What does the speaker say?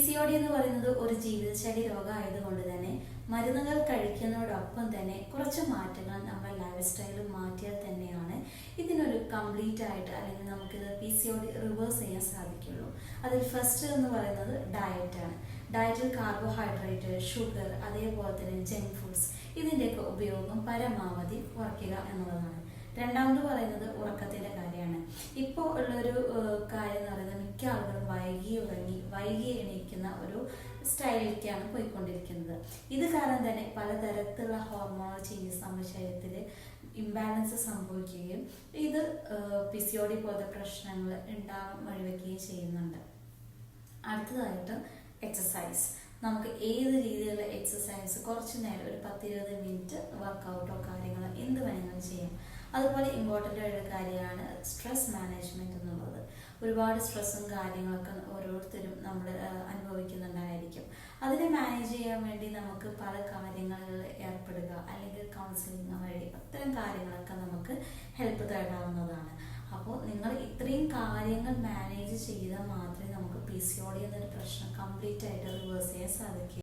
PCOD എന്ന് പറയുന്നത് ഒരു ജീവിതശൈലി രോഗമായതുകൊണ്ട് തന്നെ മരുന്നുകൾ കഴിക്കുന്നതോടൊപ്പം തന്നെ കുറച്ച് മാറ്റങ്ങൾ നമ്മുടെ ലൈഫ് സ്റ്റൈലിൽ മാറ്റിയാൽ തന്നെയാണ് ഇതിനൊരു കംപ്ലീറ്റ് ആയിട്ട് അല്ലെങ്കിൽ നമുക്കിത് PCOD റിവേഴ്സ് ചെയ്യാൻ സാധിക്കുള്ളൂ. അതിൽ ഫസ്റ്റ് എന്ന് പറയുന്നത് ഡയറ്റാണ്. ഡയറ്റിൽ കാർബോഹൈഡ്രേറ്റ്, ഷുഗർ, അതേപോലെ തന്നെ ജങ്ക് ഫുഡ്സ് ഇതിൻ്റെയൊക്കെ ഉപയോഗം പരമാവധി കുറയ്ക്കുക എന്നുള്ളതാണ്. രണ്ടാമത് പറയുന്നത് ഉറക്കത്തിൻ്റെ കാര്യമാണ്. ഇപ്പോൾ ഉള്ളൊരു കാര്യം എന്ന് പറയുന്നത് മിക്ക ആളുകളും വൈകി ഉറങ്ങി വൈകി എണീക്കുന്ന ഒരു സ്റ്റൈലിലേക്കാണ് പോയിക്കൊണ്ടിരിക്കുന്നത്. ഇത് കാരണം തന്നെ പലതരത്തിലുള്ള ഹോർമോണൽ ചേഞ്ചസ് നമ്മുടെ ശരീരത്തിൽ ഇംബാലൻസ് സംഭവിക്കുകയും ഇത് PCOD പോലത്തെ പ്രശ്നങ്ങൾ ഉണ്ടാകാൻ വഴിവെക്കുകയും ചെയ്യുന്നുണ്ട്. അടുത്തതായിട്ട് എക്സസൈസ്. നമുക്ക് ഏത് രീതിയിലുള്ള എക്സസൈസ് കുറച്ച് നേരം ഒരു 10-20 മിനിറ്റ് വർക്കൗട്ടോ കാര്യങ്ങളോ എന്ത് വേണമെങ്കിലും ചെയ്യാം. അതുപോലെ ഇമ്പോർട്ടൻ്റ് ആയിട്ടുള്ള കാര്യമാണ് സ്ട്രെസ് മാനേജ്മെൻറ്റ് എന്നുള്ളത്. ഒരുപാട് സ്ട്രെസ്സും കാര്യങ്ങളൊക്കെ ഓരോരുത്തരും നമ്മൾ അനുഭവിക്കുന്നുണ്ടായിരിക്കും. അതിനെ മാനേജ് ചെയ്യാൻ വേണ്ടി നമുക്ക് പല കാര്യങ്ങളിൽ ഏർപ്പെടുക അല്ലെങ്കിൽ കൗൺസിലിംഗ് വഴി അത്തരം കാര്യങ്ങളൊക്കെ നമുക്ക് ഹെൽപ്പ് തേടാവുന്നതാണ്. അപ്പോൾ നിങ്ങൾ ഇത്രയും കാര്യങ്ങൾ മാനേജ് ചെയ്താൽ മാത്രമേ നമുക്ക് PCOD എന്നൊരു പ്രശ്നം കംപ്ലീറ്റ് ആയിട്ട് റിവേഴ്സ് ചെയ്യാൻ സാധിക്കൂ.